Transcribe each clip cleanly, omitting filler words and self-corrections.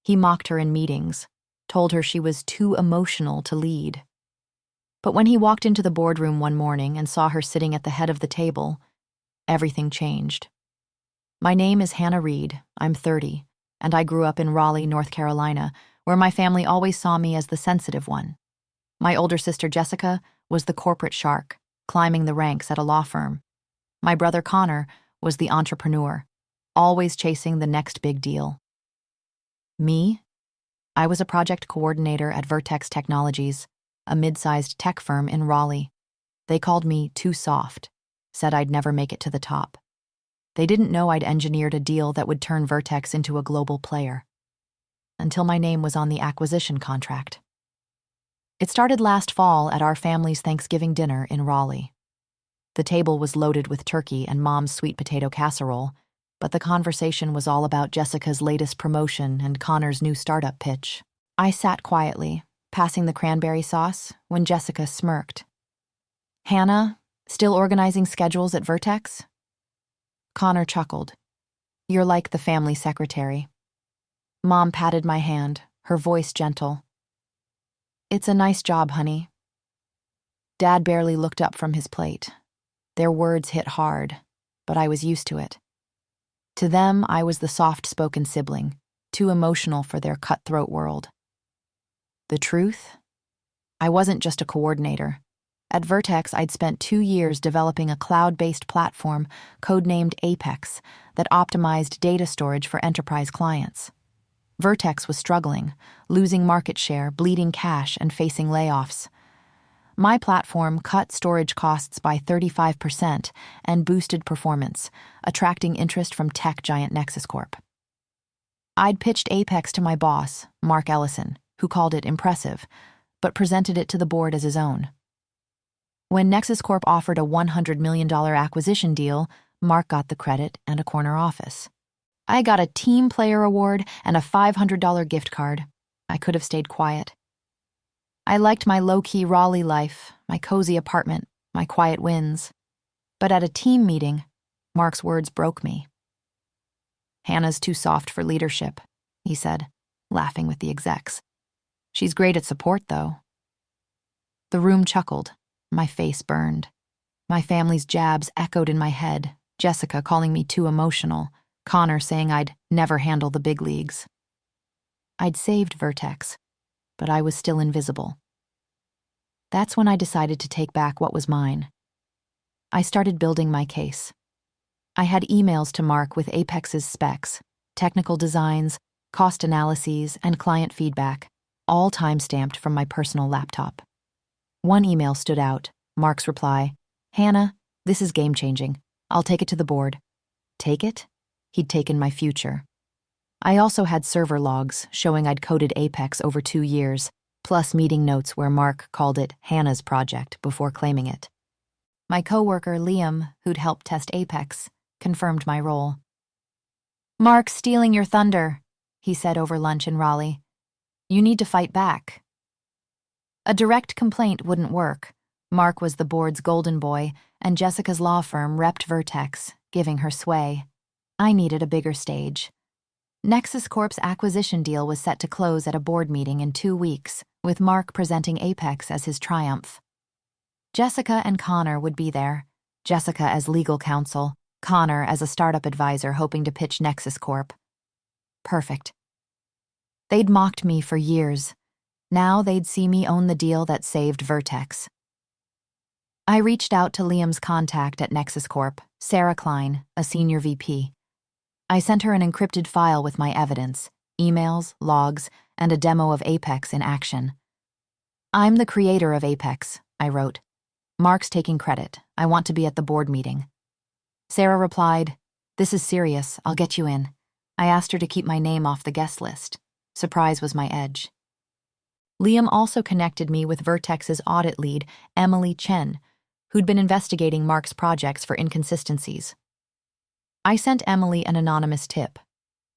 He mocked her in meetings, told her she was too emotional to lead. But when he walked into the boardroom one morning and saw her sitting at the head of the table, everything changed. My name is Hannah Reed. I'm 30, and I grew up in Raleigh, North Carolina, where my family always saw me as the sensitive one. My older sister Jessica was the corporate shark, climbing the ranks at a law firm. My brother Connor was the entrepreneur, always chasing the next big deal. Me? I was a project coordinator at Vertex Technologies, a mid-sized tech firm in Raleigh. They called me too soft, said I'd never make it to the top. They didn't know I'd engineered a deal that would turn Vertex into a global player. Until my name was on the acquisition contract. It started last fall at our family's Thanksgiving dinner in Raleigh. The table was loaded with turkey and Mom's sweet potato casserole, but the conversation was all about Jessica's latest promotion and Connor's new startup pitch. I sat quietly, passing the cranberry sauce, when Jessica smirked. "Hannah, still organizing schedules at Vertex?" Connor chuckled. "You're like the family secretary." Mom patted my hand, her voice gentle. "It's a nice job, honey." Dad barely looked up from his plate. Their words hit hard, but I was used to it. To them, I was the soft-spoken sibling, too emotional for their cutthroat world. The truth? I wasn't just a coordinator. At Vertex, I'd spent 2 years developing a cloud-based platform codenamed Apex that optimized data storage for enterprise clients. Vertex was struggling, losing market share, bleeding cash, and facing layoffs. My platform cut storage costs by 35% and boosted performance, attracting interest from tech giant Nexus Corp. I'd pitched Apex to my boss, Mark Ellison, who called it impressive, but presented it to the board as his own. When Nexus Corp offered a $100 million acquisition deal, Mark got the credit and a corner office. I got a team player award and a $500 gift card. I could have stayed quiet. I liked my low-key Raleigh life, my cozy apartment, my quiet wins. But at a team meeting, Mark's words broke me. "Hannah's too soft for leadership," he said, laughing with the execs. "She's great at support, though." The room chuckled. My face burned. My family's jabs echoed in my head, Jessica calling me too emotional, Connor saying I'd never handle the big leagues. I'd saved Vertex, but I was still invisible. That's when I decided to take back what was mine. I started building my case. I had emails to Mark with Apex's specs, technical designs, cost analyses, and client feedback, all time-stamped from my personal laptop. One email stood out, Mark's reply, "Hannah, this is game-changing. I'll take it to the board." Take it? He'd taken my future. I also had server logs showing I'd coded Apex over 2 years, plus meeting notes where Mark called it Hannah's project before claiming it. My coworker, Liam, who'd helped test Apex, confirmed my role. "Mark's stealing your thunder," he said over lunch in Raleigh. "You need to fight back." A direct complaint wouldn't work. Mark was the board's golden boy, and Jessica's law firm repped Vertex, giving her sway. I needed a bigger stage. Nexus Corp's acquisition deal was set to close at a board meeting in 2 weeks, with Mark presenting Apex as his triumph. Jessica and Connor would be there, Jessica as legal counsel, Connor as a startup advisor hoping to pitch Nexus Corp. Perfect. They'd mocked me for years. Now they'd see me own the deal that saved Vertex. I reached out to Liam's contact at Nexus Corp, Sarah Klein, a senior VP. I sent her an encrypted file with my evidence, emails, logs, and a demo of Apex in action. "I'm the creator of Apex," I wrote. "Mark's taking credit. I want to be at the board meeting." Sarah replied, "This is serious. I'll get you in." I asked her to keep my name off the guest list. Surprise was my edge. Liam also connected me with Vertex's audit lead, Emily Chen, who'd been investigating Mark's projects for inconsistencies. I sent Emily an anonymous tip.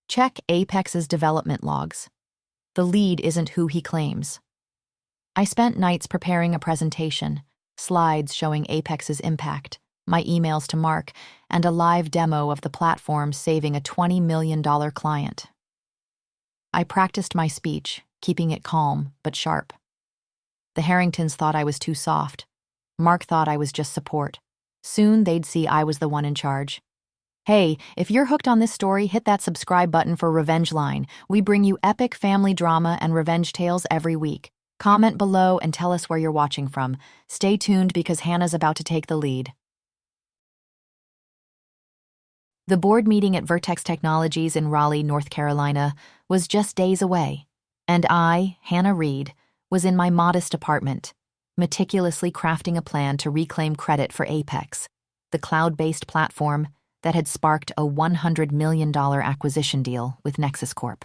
Check Apex's development logs. The lead isn't who he claims. I spent nights preparing a presentation, slides showing Apex's impact, my emails to Mark, and a live demo of the platform saving a $20 million client. I practiced my speech, keeping it calm but sharp. The Harringtons thought I was too soft. Mark thought I was just support. Soon they'd see I was the one in charge. Hey, if you're hooked on this story, hit that subscribe button for Revenge Line. We bring you epic family drama and revenge tales every week. Comment below and tell us where you're watching from. Stay tuned because Hannah's about to take the lead. The board meeting at Vertex Technologies in Raleigh, North Carolina, was just days away, and I, Hannah Reed, was in my modest apartment, meticulously crafting a plan to reclaim credit for Apex, the cloud-based platform that had sparked a $100 million acquisition deal with Nexus Corp.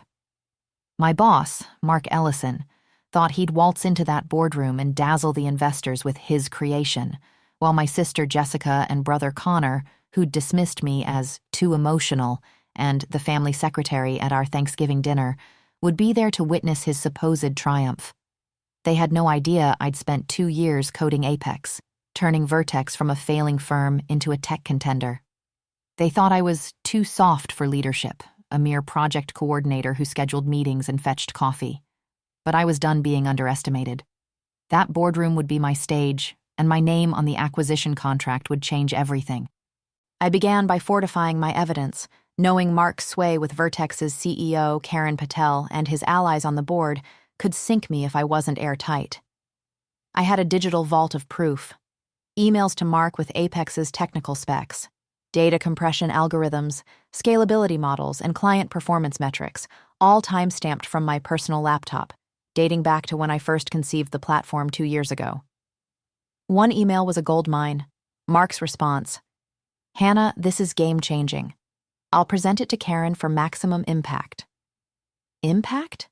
My boss, Mark Ellison, thought he'd waltz into that boardroom and dazzle the investors with his creation, while my sister Jessica and brother Connor, who'd dismissed me as too emotional, and the family secretary at our Thanksgiving dinner, would be there to witness his supposed triumph. They had no idea I'd spent 2 years coding Apex, turning Vertex from a failing firm into a tech contender. They thought I was too soft for leadership, a mere project coordinator who scheduled meetings and fetched coffee. But I was done being underestimated. That boardroom would be my stage, and my name on the acquisition contract would change everything. I began by fortifying my evidence, knowing Mark's sway with Vertex's CEO, Karan Patel, and his allies on the board could sink me if I wasn't airtight. I had a digital vault of proof. Emails to Mark with Apex's technical specs, data compression algorithms, scalability models, and client performance metrics, all time-stamped from my personal laptop, dating back to when I first conceived the platform 2 years ago. One email was a goldmine. Mark's response: "Hannah, this is game-changing. I'll present it to Karan for maximum impact." Impact?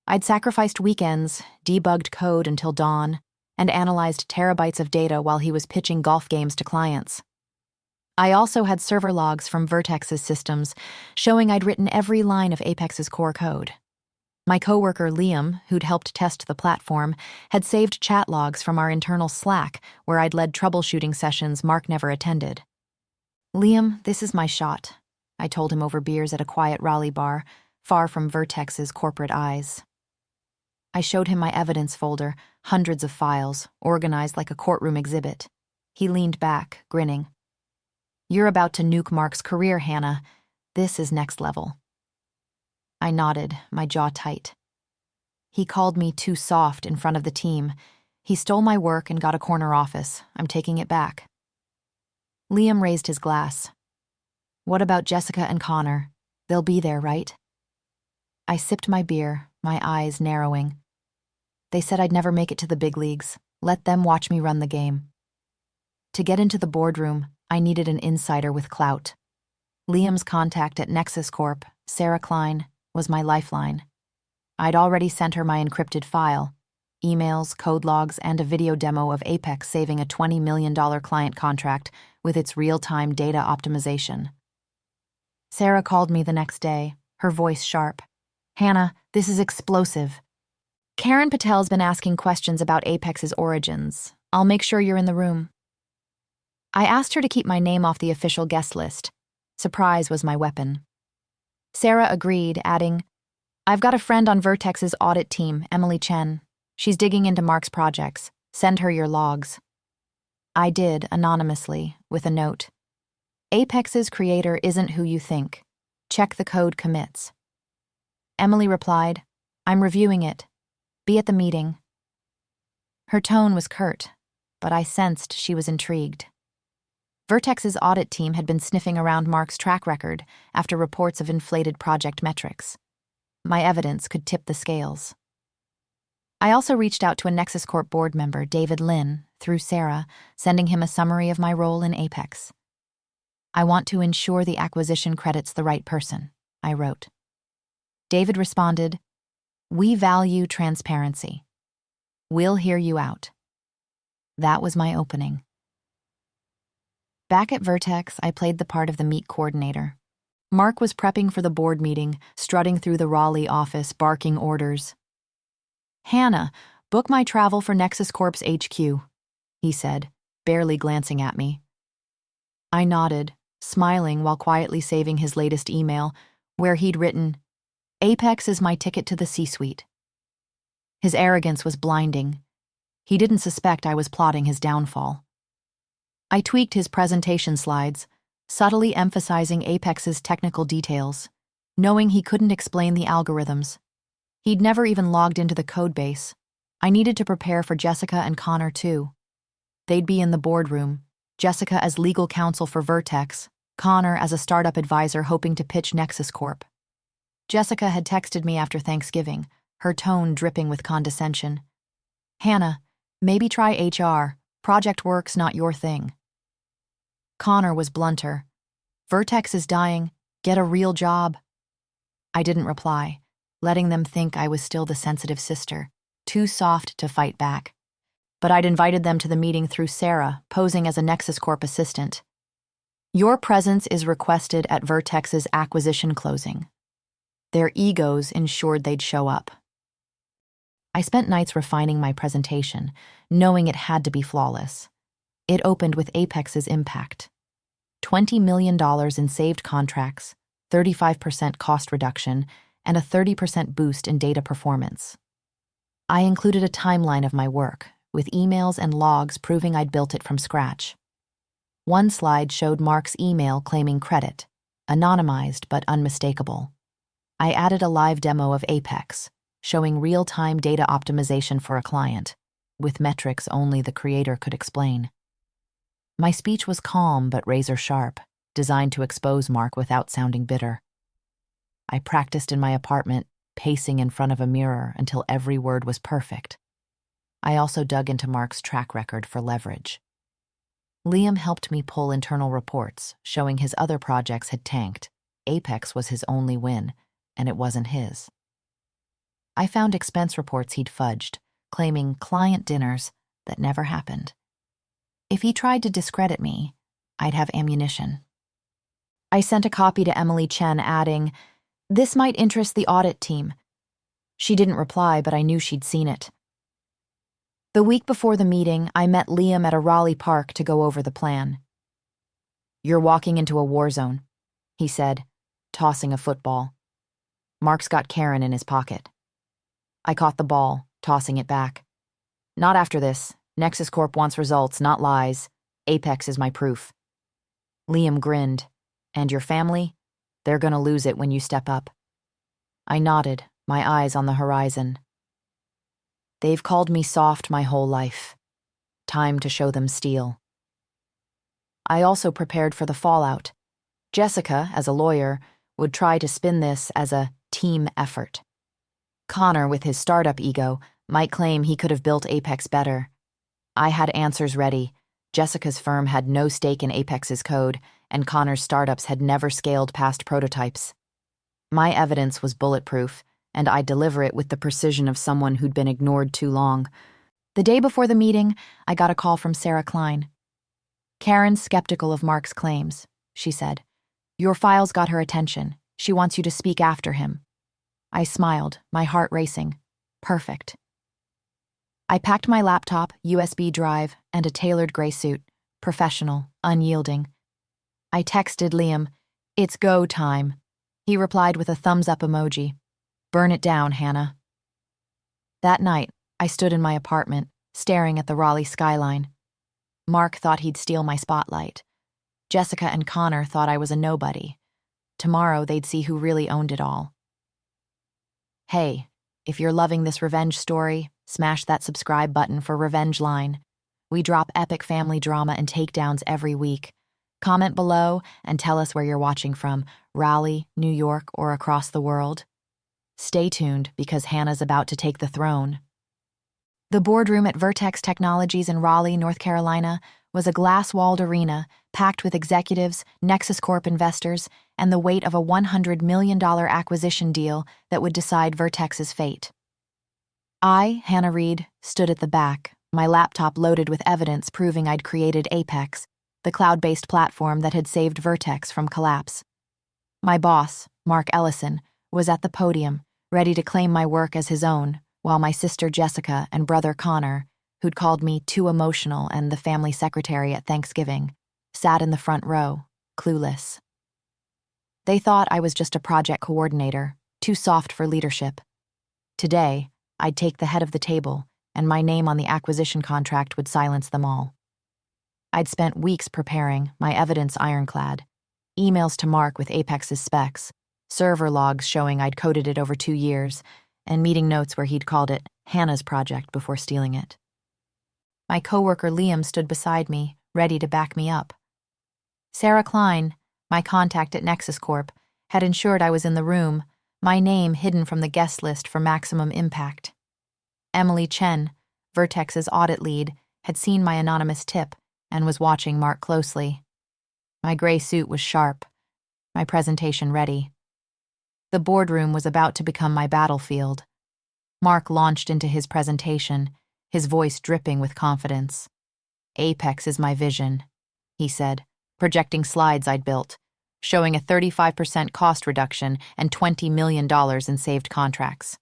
I'd sacrificed weekends, debugged code until dawn, and analyzed terabytes of data while he was pitching golf games to clients. I also had server logs from Vertex's systems showing I'd written every line of Apex's core code. My coworker Liam, who'd helped test the platform, had saved chat logs from our internal Slack where I'd led troubleshooting sessions Mark never attended. "Liam, this is my shot," I told him over beers at a quiet Raleigh bar, far from Vertex's corporate eyes. I showed him my evidence folder, hundreds of files, organized like a courtroom exhibit. He leaned back, grinning. "You're about to nuke Mark's career, Hannah. This is next level." I nodded, my jaw tight. He called me too soft in front of the team. He stole my work and got a corner office. I'm taking it back. Liam raised his glass. "What about Jessica and Connor? They'll be there, right?" I sipped my beer, my eyes narrowing. They said I'd never make it to the big leagues. Let them watch me run the game. To get into the boardroom, I needed an insider with clout. Liam's contact at Nexus Corp, Sarah Klein, was my lifeline. I'd already sent her my encrypted file, emails, code logs, and a video demo of Apex saving a $20 million client contract with its real-time data optimization. Sarah called me the next day, her voice sharp. "Hannah, this is explosive. Karan Patel's been asking questions about Apex's origins. I'll make sure you're in the room." I asked her to keep my name off the official guest list. Surprise was my weapon. Sarah agreed, adding, "I've got a friend on Vertex's audit team, Emily Chen. She's digging into Mark's projects. Send her your logs." I did, anonymously, with a note. "Apex's creator isn't who you think. Check the code commits." Emily replied, "I'm reviewing it. Be at the meeting." Her tone was curt, but I sensed she was intrigued. Vertex's audit team had been sniffing around Mark's track record after reports of inflated project metrics. My evidence could tip the scales. I also reached out to a Nexus Corp board member, David Lin, through Sarah, sending him a summary of my role in Apex. "I want to ensure the acquisition credits the right person," I wrote. David responded, "We value transparency. We'll hear you out." That was my opening. Back at Vertex, I played the part of the meet coordinator. Mark was prepping for the board meeting, strutting through the Raleigh office, barking orders. "Hannah, book my travel for Nexus Corp's HQ," he said, barely glancing at me. I nodded, smiling while quietly saving his latest email, where he'd written, Apex is my ticket to the C-suite. His arrogance was blinding. He didn't suspect I was plotting his downfall. I tweaked his presentation slides, subtly emphasizing Apex's technical details, knowing he couldn't explain the algorithms. He'd never even logged into the codebase. I needed to prepare for Jessica and Connor, too. They'd be in the boardroom, Jessica as legal counsel for Vertex, Connor as a startup advisor hoping to pitch Nexus Corp. Jessica had texted me after Thanksgiving, her tone dripping with condescension. "Hannah, maybe try HR. Project work's not your thing." Connor was blunter. "Vertex is dying. Get a real job." I didn't reply, letting them think I was still the sensitive sister, too soft to fight back. But I'd invited them to the meeting through Sarah, posing as a Nexus Corp assistant. "Your presence is requested at Vertex's acquisition closing." Their egos ensured they'd show up. I spent nights refining my presentation, knowing it had to be flawless. It opened with Apex's impact. $20 million in saved contracts, 35% cost reduction, and a 30% boost in data performance. I included a timeline of my work, with emails and logs proving I'd built it from scratch. One slide showed Mark's email claiming credit, anonymized but unmistakable. I added a live demo of Apex, showing real-time data optimization for a client, with metrics only the creator could explain. My speech was calm but razor-sharp, designed to expose Mark without sounding bitter. I practiced in my apartment, pacing in front of a mirror until every word was perfect. I also dug into Mark's track record for leverage. Liam helped me pull internal reports, showing his other projects had tanked. Apex was his only win, and it wasn't his. I found expense reports he'd fudged, claiming client dinners that never happened. If he tried to discredit me, I'd have ammunition. I sent a copy to Emily Chen, adding, "This might interest the audit team." She didn't reply, but I knew she'd seen it. The week before the meeting, I met Liam at a Raleigh park to go over the plan. "You're walking into a war zone," he said, tossing a football. Mark's got Karen in his pocket. I caught the ball, tossing it back. "Not after this. Nexus Corp wants results, not lies. Apex is my proof." Liam grinned. "And your family? They're gonna lose it when you step up." I nodded, my eyes on the horizon. They've called me soft my whole life. Time to show them steel. I also prepared for the fallout. Jessica, as a lawyer, would try to spin this as a team effort. Connor, with his startup ego, might claim he could have built Apex better. I had answers ready. Jessica's firm had no stake in Apex's code, and Connor's startups had never scaled past prototypes. My evidence was bulletproof, and I'd deliver it with the precision of someone who'd been ignored too long. The day before the meeting, I got a call from Sarah Klein. "Karen's skeptical of Mark's claims," she said. "Your files got her attention. She wants you to speak after him." I smiled, my heart racing. Perfect. I packed my laptop, USB drive, and a tailored gray suit, professional, unyielding. I texted Liam, "It's go time." He replied with a thumbs-up emoji. "Burn it down, Hannah." That night, I stood in my apartment, staring at the Raleigh skyline. Mark thought he'd steal my spotlight. Jessica and Connor thought I was a nobody. Tomorrow, they'd see who really owned it all. Hey, if you're loving this revenge story, smash that subscribe button for Revenge Line. We drop epic family drama and takedowns every week. Comment below and tell us where you're watching from, Raleigh, New York, or across the world. Stay tuned because Hannah's about to take the throne. The boardroom at Vertex Technologies in Raleigh, North Carolina, was a glass-walled arena packed with executives, Nexus Corp investors, and the weight of a $100 million acquisition deal that would decide Vertex's fate. I, Hannah Reed, stood at the back, my laptop loaded with evidence proving I'd created Apex, the cloud-based platform that had saved Vertex from collapse. My boss, Mark Ellison, was at the podium, ready to claim my work as his own, while my sister Jessica and brother Connor, who'd called me too emotional and the family secretary at Thanksgiving, sat in the front row, clueless. They thought I was just a project coordinator, too soft for leadership. Today, I'd take the head of the table, and my name on the acquisition contract would silence them all. I'd spent weeks preparing, my evidence ironclad. Emails to Mark with Apex's specs, server logs showing I'd coded it over 2 years, and meeting notes where he'd called it Hannah's project before stealing it. My coworker Liam stood beside me, ready to back me up. Sarah Klein, my contact at Nexus Corp, had ensured I was in the room, my name hidden from the guest list for maximum impact. Emily Chen, Vertex's audit lead, had seen my anonymous tip and was watching Mark closely. My gray suit was sharp, my presentation ready. The boardroom was about to become my battlefield. Mark launched into his presentation, his voice dripping with confidence. "Apex is my vision," he said, projecting slides I'd built, showing a 35% cost reduction and $20 million in saved contracts.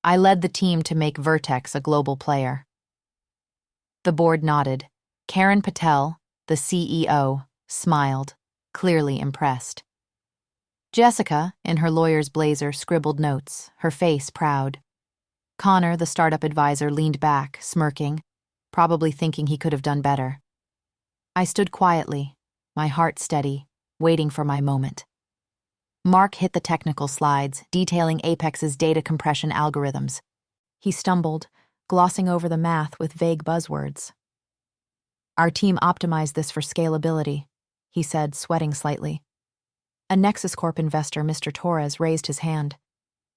I led the team to make Vertex a global player. The board nodded. Karen Patel, the CEO, smiled, clearly impressed. Jessica, in her lawyer's blazer, scribbled notes, her face proud. Connor, the startup advisor, leaned back, smirking, probably thinking he could have done better. I stood quietly, my heart steady, waiting for my moment. Mark hit the technical slides, detailing Apex's data compression algorithms. He stumbled, glossing over the math with vague buzzwords. "Our team optimized this for scalability," he said, sweating slightly. A Nexus Corp investor, Mr. Torres, raised his hand.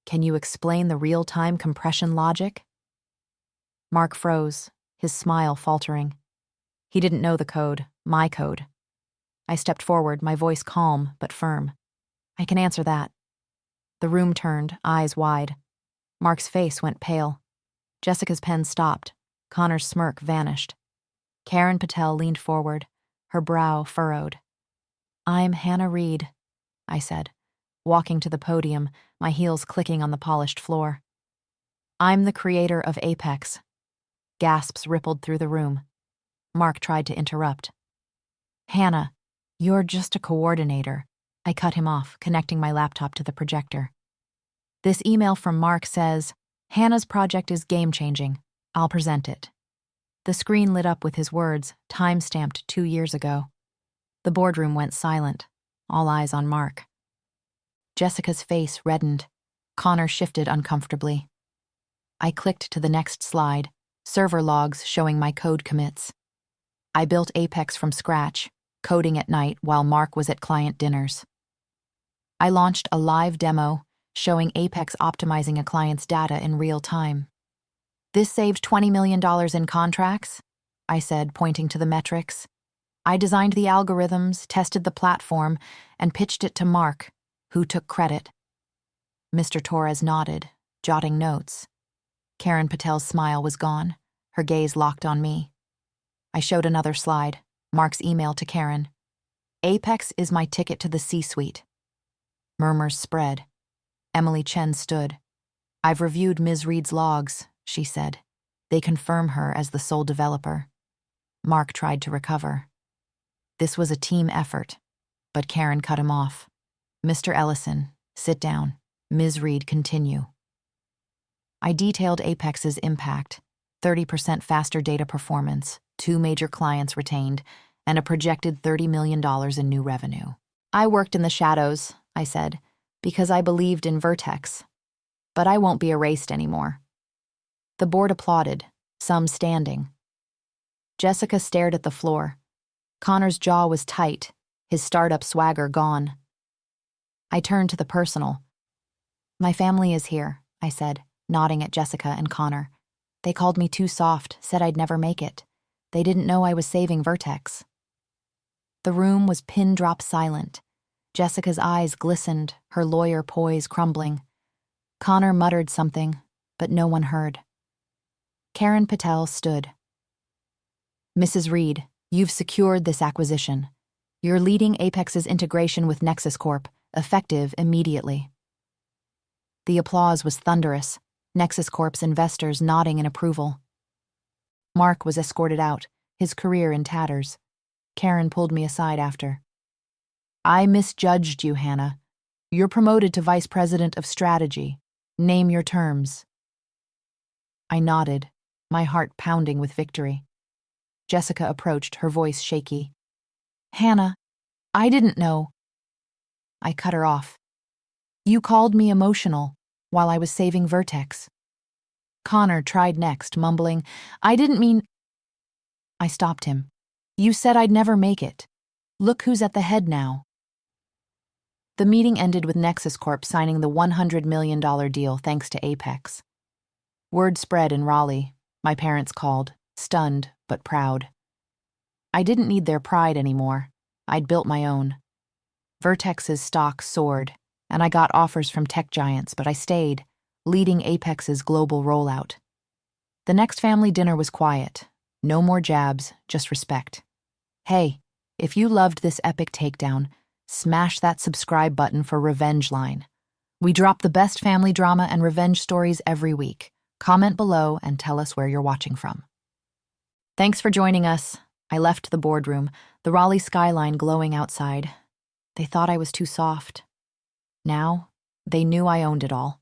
"Can you explain the real-time compression logic?" Mark froze, his smile faltering. He didn't know the code, my code. I stepped forward, my voice calm but firm. "I can answer that." The room turned, eyes wide. Mark's face went pale. Jessica's pen stopped. Connor's smirk vanished. Karen Patel leaned forward, her brow furrowed. "I'm Hannah Reed," I said, walking to the podium, my heels clicking on the polished floor. "I'm the creator of Apex." Gasps rippled through the room. Mark tried to interrupt. "Hannah, you're just a coordinator." I cut him off, connecting my laptop to the projector. "This email from Mark says, Hannah's project is game-changing. I'll present it." The screen lit up with his words, time-stamped 2 years ago. The boardroom went silent, all eyes on Mark. Jessica's face reddened. Connor shifted uncomfortably. I clicked to the next slide, server logs showing my code commits. I built Apex from scratch, coding at night while Mark was at client dinners. I launched a live demo showing Apex optimizing a client's data in real time. "This saved $20 million in contracts," I said, pointing to the metrics. "I designed the algorithms, tested the platform, and pitched it to Mark, who took credit." Mr. Torres nodded, jotting notes. Karen Patel's smile was gone, her gaze locked on me. I showed another slide, Mark's email to Karen. "Apex is my ticket to the C-suite." Murmurs spread. Emily Chen stood. "I've reviewed Ms. Reed's logs," she said. "They confirm her as the sole developer." Mark tried to recover. This was a team effort, but Karen cut him off. "Mr. Ellison, sit down. Ms. Reed, continue." I detailed Apex's impact: 30% faster data performance, 2 major clients retained, and a projected $30 million in new revenue. "I worked in the shadows," I said, "because I believed in Vertex. But I won't be erased anymore." The board applauded, some standing. Jessica stared at the floor. Connor's jaw was tight, his startup swagger gone. I turned to the personal. "My family is here," I said, nodding at Jessica and Connor. "They called me too soft, said I'd never make it. They didn't know I was saving Vertex." The room was pin-drop silent. Jessica's eyes glistened, her lawyer poise crumbling. Connor muttered something, but no one heard. Karen Patel stood. "Mrs. Reed, you've secured this acquisition. You're leading Apex's integration with Nexus Corp, effective immediately." The applause was thunderous, Nexus Corp's investors nodding in approval. Mark was escorted out, his career in tatters. Karen pulled me aside after. "I misjudged you, Hannah. You're promoted to Vice President of Strategy. Name your terms. I nodded, my heart pounding with victory. Jessica approached, her voice shaky. Hannah, I didn't know. I cut her off. You called me emotional while I was saving Vertex. Connor tried next, mumbling, I didn't mean. I stopped him. You said I'd never make it. Look who's at the head now. The meeting ended with Nexus Corp signing the $100 million deal thanks to Apex. Word spread in Raleigh. My parents called, stunned but proud. I didn't need their pride anymore. I'd built my own. Vertex's stock soared, and I got offers from tech giants, but I stayed, leading Apex's global rollout. The next family dinner was quiet. No more jabs, just respect. Hey, if you loved this epic takedown, smash that subscribe button for Revenge Line. We drop the best family drama and revenge stories every week. Comment below and tell us where you're watching from. Thanks for joining us. I left the boardroom, the Raleigh skyline glowing outside. They thought I was too soft. Now, they knew I owned it all.